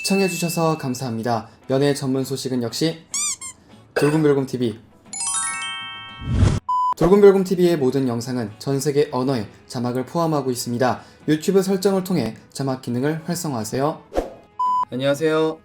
시청해주셔서 감사합니다. 연애 전문 소식은 역시 돌곰별곰TV. 돌곰별곰TV의 모든 영상은 전세계 언어의 자막을 포함하고 있습니다. 유튜브 설정을 통해 자막 기능을 활성화하세요. 안녕하세요.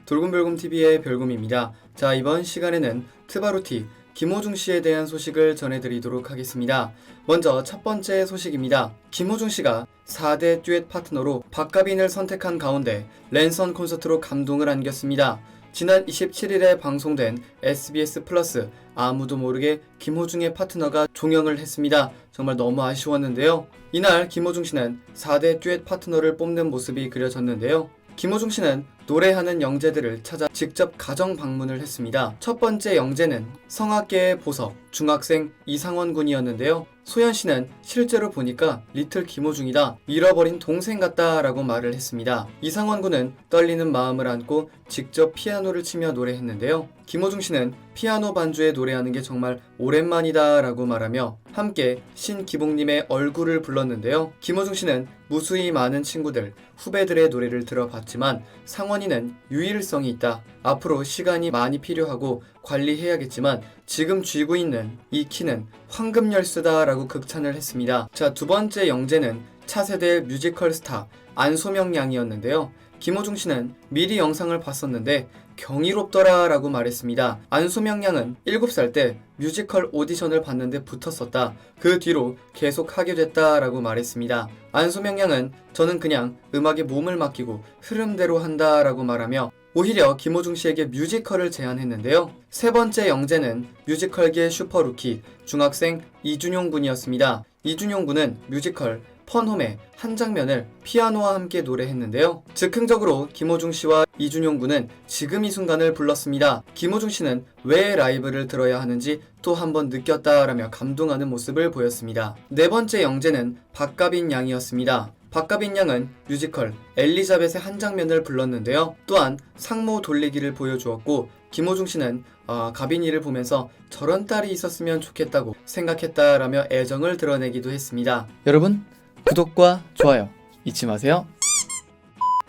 돌곰별곰TV의 별곰입니다. 자, 이번 시간에는 트바루티 김호중 씨에 대한 소식을 전해드리도록 하겠습니다. 먼저 첫 번째 소식입니다. 김호중 씨가 4대 듀엣 파트너로 박가빈을 선택한 가운데 랜선 콘서트로 감동을 안겼습니다. 지난 27일에 방송된 SBS 플러스 아무도 모르게 김호중의 파트너가 종영을 했습니다. 정말 너무 아쉬웠는데요. 이날 김호중 씨는 4대 듀엣 파트너를 뽑는 모습이 그려졌는데요. 김호중 씨는 노래하는 영재들을 찾아 직접 가정 방문을 했습니다. 첫 번째 영재는 성악계의 보석, 중학생 이상원 군이었는데요. 소연 씨는 실제로 보니까 리틀 김호중이다, 잃어버린 동생 같다 라고 말을 했습니다. 이상원 군은 떨리는 마음을 안고 직접 피아노를 치며 노래했는데요. 김호중 씨는 피아노 반주에 노래하는 게 정말 오랜만이다 라고 말하며 함께 신기복님의 얼굴을 불렀는데요. 김호중 씨는 무수히 많은 친구들, 후배들의 노래를 들어봤지만 상원이는 유일성이 있다. 앞으로 시간이 많이 필요하고 관리해야겠지만 지금 쥐고 있는 이 키는 황금 열쇠다 라고 극찬을 했습니다. 자, 두 번째 영재는 차세대 뮤지컬 스타 안소명 양이었는데요. 김호중 씨는 미리 영상을 봤었는데 경이롭더라 라고 말했습니다. 안소명 양은 7살 때 뮤지컬 오디션을 봤는데 붙었었다. 그 뒤로 계속 하게 됐다 라고 말했습니다. 안소명 양은 저는 그냥 음악에 몸을 맡기고 흐름대로 한다 라고 말하며 오히려 김호중 씨에게 뮤지컬을 제안했는데요. 세 번째 영재는 뮤지컬계 슈퍼루키 중학생 이준용 군이었습니다. 이준용 군은 뮤지컬 펀홈의 한 장면을 피아노와 함께 노래했는데요. 즉흥적으로 김호중 씨와 이준용 군은 지금 이 순간을 불렀습니다. 김호중 씨는 왜 라이브를 들어야 하는지 또 한 번 느꼈다라며 감동하는 모습을 보였습니다. 네 번째 영재는 박가빈 양이었습니다. 박가빈 양은 뮤지컬 엘리자벳의 한 장면을 불렀는데요. 또한 상모 돌리기를 보여주었고 김호중 씨는 가빈이를 보면서 저런 딸이 있었으면 좋겠다고 생각했다라며 애정을 드러내기도 했습니다. 여러분, 구독과 좋아요 잊지 마세요.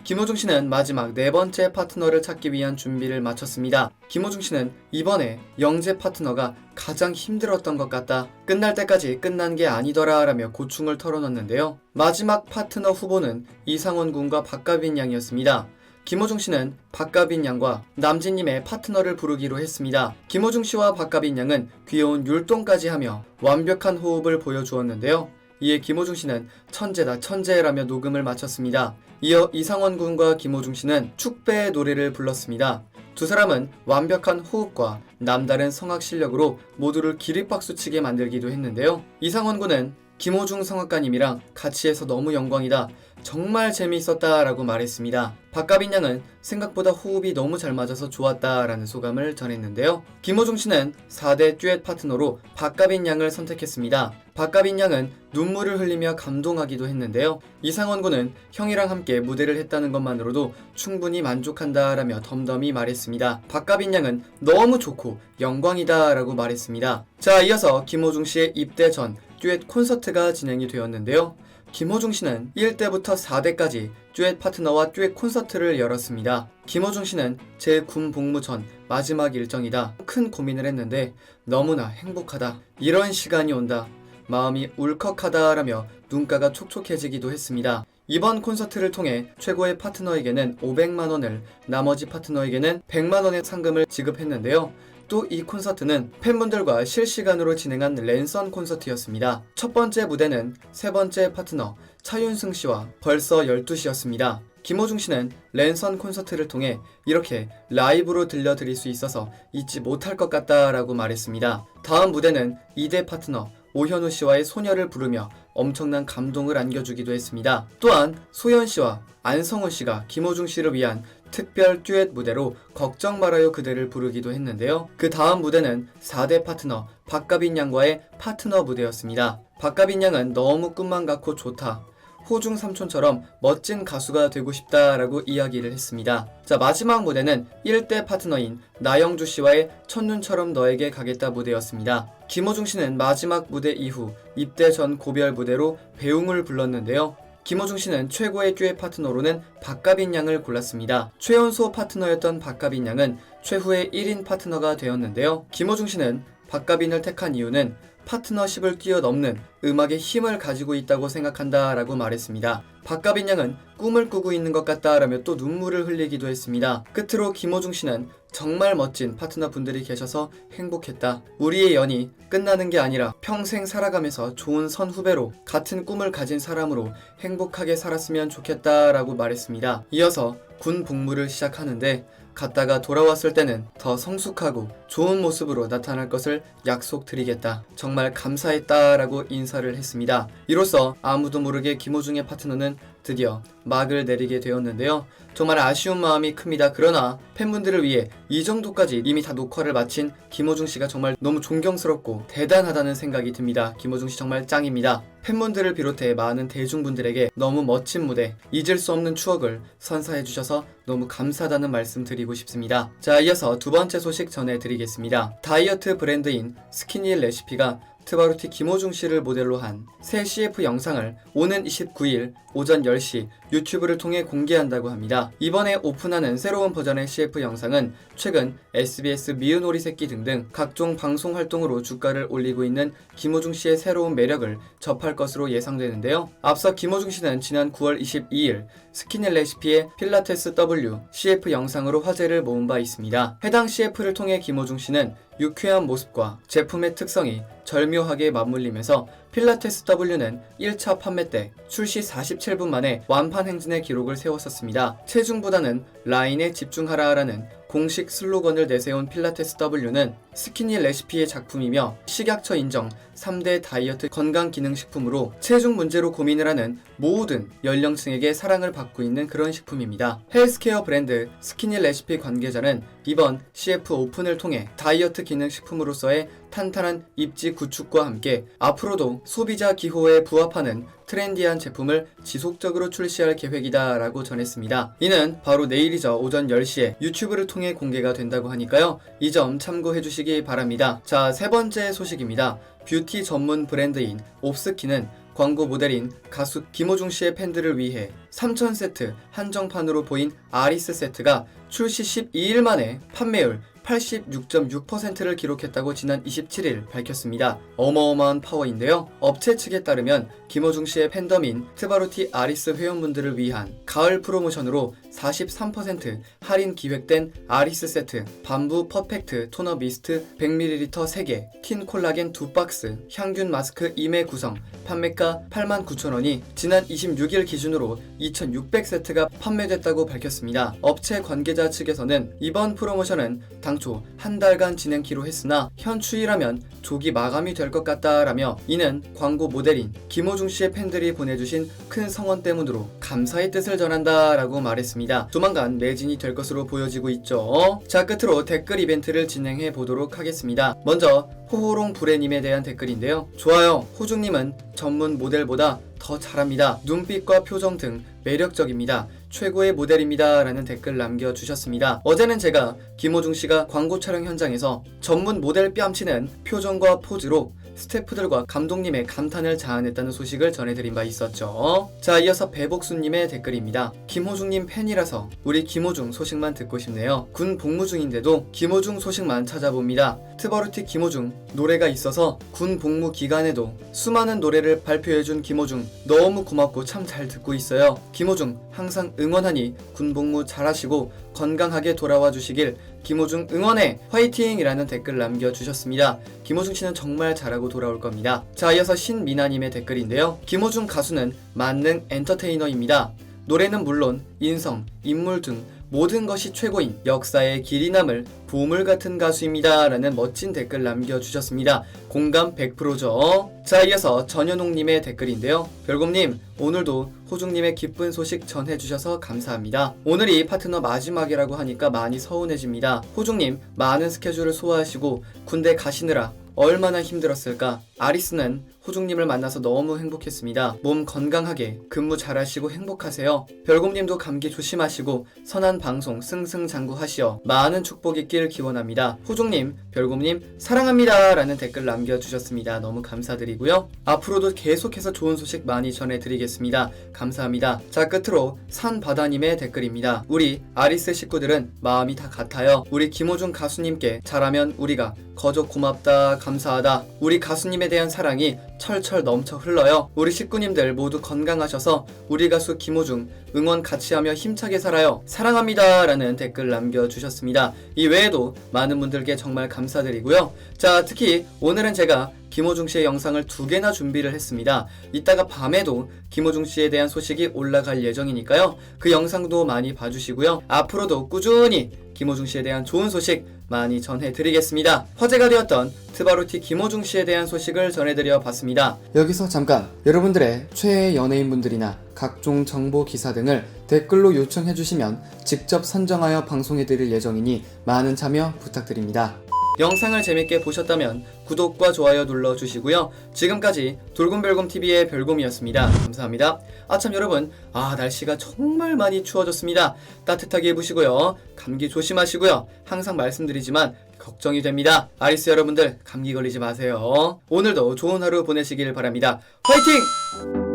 김호중 씨는 마지막 네 번째 파트너를 찾기 위한 준비를 마쳤습니다. 김호중 씨는 이번에 영재 파트너가 가장 힘들었던 것 같다. 끝날 때까지 끝난 게 아니더라 라며 고충을 털어놨는데요. 마지막 파트너 후보는 이상원 군과 박가빈 양이었습니다. 김호중 씨는 박가빈 양과 남진님의 파트너를 부르기로 했습니다. 김호중 씨와 박가빈 양은 귀여운 율동까지 하며 완벽한 호흡을 보여주었는데요. 이에 김호중 씨는 천재다 천재라며 녹음을 마쳤습니다. 이어 이상원 군과 김호중 씨는 축배의 노래를 불렀습니다. 두 사람은 완벽한 호흡과 남다른 성악 실력으로 모두를 기립박수치게 만들기도 했는데요. 이상원 군은 김호중 성악가님이랑 같이 해서 너무 영광이다. 정말 재미있었다 라고 말했습니다. 박가빈 양은 생각보다 호흡이 너무 잘 맞아서 좋았다 라는 소감을 전했는데요. 김호중 씨는 4대 듀엣 파트너로 박가빈 양을 선택했습니다. 박가빈 양은 눈물을 흘리며 감동하기도 했는데요. 이상원 군은 형이랑 함께 무대를 했다는 것만으로도 충분히 만족한다 라며 덤덤히 말했습니다. 박가빈 양은 너무 좋고 영광이다 라고 말했습니다. 자, 이어서 김호중 씨의 입대 전 듀엣 콘서트가 진행이 되었는데요. 김호중 씨는 1대부터 4대까지 듀엣 파트너와 듀엣 콘서트를 열었습니다. 김호중 씨는 제 군 복무 전 마지막 일정이다. 큰 고민을 했는데 너무나 행복하다. 이런 시간이 온다. 마음이 울컥하다라며 눈가가 촉촉해지기도 했습니다. 이번 콘서트를 통해 최고의 파트너에게는 500만원을, 나머지 파트너에게는 100만원의 상금을 지급했는데요. 또 이 콘서트는 팬분들과 실시간으로 진행한 랜선 콘서트였습니다. 첫 번째 무대는 세 번째 파트너 차윤승 씨와 벌써 12시였습니다. 김호중 씨는 랜선 콘서트를 통해 이렇게 라이브로 들려드릴 수 있어서 잊지 못할 것 같다라고 말했습니다. 다음 무대는 2대 파트너 오현우 씨와의 소녀를 부르며 엄청난 감동을 안겨주기도 했습니다. 또한 소연 씨와 안성훈 씨가 김호중 씨를 위한 특별 듀엣 무대로 걱정 말아요 그대를 부르기도 했는데요. 그 다음 무대는 4대 파트너 박가빈 양과의 파트너 무대였습니다. 박가빈 양은 너무 꿈만 같고 좋다. 호중 삼촌처럼 멋진 가수가 되고 싶다라고 이야기를 했습니다. 자, 마지막 무대는 1대 파트너인 나영주 씨와의 첫눈처럼 너에게 가겠다 무대였습니다. 김호중 씨는 마지막 무대 이후 입대 전 고별 무대로 배웅을 불렀는데요. 김호중 씨는 최고의 듀엣 파트너로는 박가빈 양을 골랐습니다. 최연소 파트너였던 박가빈 양은 최후의 1인 파트너가 되었는데요. 김호중 씨는 박가빈을 택한 이유는 파트너십을 뛰어넘는 음악의 힘을 가지고 있다고 생각한다 라고 말했습니다. 박가빈 양은 꿈을 꾸고 있는 것 같다 라며 또 눈물을 흘리기도 했습니다. 끝으로 김호중 씨는 정말 멋진 파트너분들이 계셔서 행복했다. 우리의 연이 끝나는 게 아니라 평생 살아가면서 좋은 선후배로 같은 꿈을 가진 사람으로 행복하게 살았으면 좋겠다 라고 말했습니다. 이어서 군 복무를 시작하는데 갔다가 돌아왔을 때는 더 성숙하고 좋은 모습으로 나타날 것을 약속드리겠다. 정말 감사했다 라고 인사를 했습니다. 이로써 아무도 모르게 김호중의 파트너는 드디어 막을 내리게 되었는데요. 정말 아쉬운 마음이 큽니다. 그러나 팬분들을 위해 이 정도까지 이미 다 녹화를 마친 김호중 씨가 정말 너무 존경스럽고 대단하다는 생각이 듭니다. 김호중 씨 정말 짱입니다. 팬분들을 비롯해 많은 대중분들에게 너무 멋진 무대, 잊을 수 없는 추억을 선사해 주셔서 너무 감사하다는 말씀 드리고 싶습니다. 자, 이어서 두 번째 소식 전해드리겠습니다. 다이어트 브랜드인 스키니 레시피가 트바루티 김호중 씨를 모델로 한 새 CF 영상을 오는 29일 오전 10시 유튜브를 통해 공개한다고 합니다. 이번에 오픈하는 새로운 버전의 CF 영상은 최근 SBS 미운 오리 새끼 등등 각종 방송 활동으로 주가를 올리고 있는 김호중 씨의 새로운 매력을 접할 것으로 예상되는데요. 앞서 김호중 씨는 지난 9월 22일 스키니 레시피의 필라테스 W CF 영상으로 화제를 모은 바 있습니다. 해당 CF를 통해 김호중 씨는 유쾌한 모습과 제품의 특성이 절묘하게 맞물리면서 필라테스 W는 1차 판매 때 출시 47분 만에 완판 행진의 기록을 세웠었습니다. 체중보다는 라인에 집중하라라는 공식 슬로건을 내세운 필라테스 W는 스키니 레시피의 작품이며 식약처 인정 3대 다이어트 건강기능식품으로 체중 문제로 고민을 하는 모든 연령층에게 사랑을 받고 있는 그런 식품입니다. 헬스케어 브랜드 스키니 레시피 관계자는 이번 CF 오픈을 통해 다이어트 기능식품으로서의 탄탄한 입지 구축과 함께 앞으로도 소비자 기호에 부합하는 트렌디한 제품을 지속적으로 출시할 계획이다 라고 전했습니다. 이는 바로 내일이죠. 오전 10시에 유튜브를 통해 공개가 된다고 하니까요. 이 점 참고해 주시기 바랍니다. 자, 세 번째 소식입니다. 뷰티 전문 브랜드인 옵스키는 광고 모델인 가수 김호중 씨의 팬들을 위해 3000세트 한정판으로 보인 아리스 세트가 출시 12일 만에 판매율 86.6%를 기록했다고 지난 27일 밝혔습니다. 어마어마한 파워인데요. 업체 측에 따르면 김호중 씨의 팬덤인 트바루티 아리스 회원분들을 위한 가을 프로모션으로 43% 할인 기획된 아리스 세트, 밤부 퍼펙트 토너 미스트 100ml 3개, 틴 콜라겐 2박스, 향균 마스크 2매 구성, 판매가 89,000원이 지난 26일 기준으로 2,600세트가 판매됐다고 밝혔습니다. 업체 관계자 측에서는 이번 프로모션은 당초 한 달간 진행키로 했으나 현추이라면 조기 마감이 될 것 같다라며 이는 광고 모델인 김호중 씨의 팬들이 보내주신 큰 성원 때문으로 감사의 뜻을 전한다라고 말했습니다. 조만간 매진이 될 것으로 보여지고 있죠. 자, 끝으로 댓글 이벤트를 진행해 보도록 하겠습니다. 먼저 호호롱 불에님에 대한 댓글인데요. 좋아요. 호중님은 전문 모델보다 더 잘합니다. 눈빛과 표정 등 매력적입니다. 최고의 모델입니다. 라는 댓글 남겨주셨습니다. 어제는 제가 김호중 씨가 광고 촬영 현장에서 전문 모델 뺨치는 표정과 포즈로 스태프들과 감독님의 감탄을 자아냈다는 소식을 전해드린 바 있었죠. 자, 이어서 배복수님의 댓글입니다. 김호중님 팬이라서 우리 김호중 소식만 듣고 싶네요. 군 복무 중인데도 김호중 소식만 찾아봅니다. 트바루티 김호중 노래가 있어서 군 복무 기간에도 수많은 노래를 발표해준 김호중 너무 고맙고 참 잘 듣고 있어요. 김호중 항상 응원하니 군 복무 잘하시고 건강하게 돌아와 주시길 김호중 응원해 화이팅! 이라는 댓글 남겨주셨습니다. 김호중 씨는 정말 잘하고 돌아올 겁니다. 자, 이어서 신미나님의 댓글인데요. 김호중 가수는 만능 엔터테이너입니다. 노래는 물론 인성, 인물 등 모든 것이 최고인 역사의 길이 남을 보물 같은 가수입니다. 라는 멋진 댓글 남겨주셨습니다. 공감 100%죠. 자, 이어서 전현옥님의 댓글인데요. 별곰님, 오늘도 호중님의 기쁜 소식 전해주셔서 감사합니다. 오늘이 파트너 마지막이라고 하니까 많이 서운해집니다. 호중님, 많은 스케줄을 소화하시고 군대 가시느라 얼마나 힘들었을까. 아리스는 호중님을 만나서 너무 행복했습니다. 몸 건강하게 근무 잘하시고 행복하세요. 별곰님도 감기 조심하시고 선한 방송 승승장구하시어 많은 축복 있길 기원합니다. 호중님, 별곰님 사랑합니다 라는 댓글 남겨주셨습니다. 너무 감사드리고요. 앞으로도 계속해서 좋은 소식 많이 전해드리겠습니다. 감사합니다. 자, 끝으로 산바다님의 댓글입니다. 우리 아리스 식구들은 마음이 다 같아요. 우리 김호중 가수님께 잘하면 우리가 거저 고맙다 감사하다. 우리 가수님에 대한 사랑이 철철 넘쳐 흘러요. 우리 식구님들 모두 건강하셔서 우리 가수 김호중 응원 같이 하며 힘차게 살아요. 사랑합니다 라는 댓글 남겨주셨습니다. 이 외에도 많은 분들께 정말 감사드리고요. 자, 특히 오늘은 제가 김호중 씨의 영상을 2개나 준비를 했습니다. 이따가 밤에도 김호중 씨에 대한 소식이 올라갈 예정이니까요. 그 영상도 많이 봐주시고요. 앞으로도 꾸준히 김호중 씨에 대한 좋은 소식 많이 전해드리겠습니다. 화제가 되었던 트바루티 김호중 씨에 대한 소식을 전해드려 봤습니다. 여기서 잠깐 여러분들의 최애 연예인분들이나 각종 정보 기사 등을 댓글로 요청해주시면 직접 선정하여 방송해드릴 예정이니 많은 참여 부탁드립니다. 영상을 재밌게 보셨다면 구독과 좋아요 눌러주시고요. 지금까지 돌곰별곰TV의 별곰이었습니다. 감사합니다. 참 여러분, 날씨가 정말 많이 추워졌습니다. 따뜻하게 입으시고요. 감기 조심하시고요. 항상 말씀드리지만 걱정이 됩니다. 아리스 여러분들 감기 걸리지 마세요. 오늘도 좋은 하루 보내시길 바랍니다. 화이팅!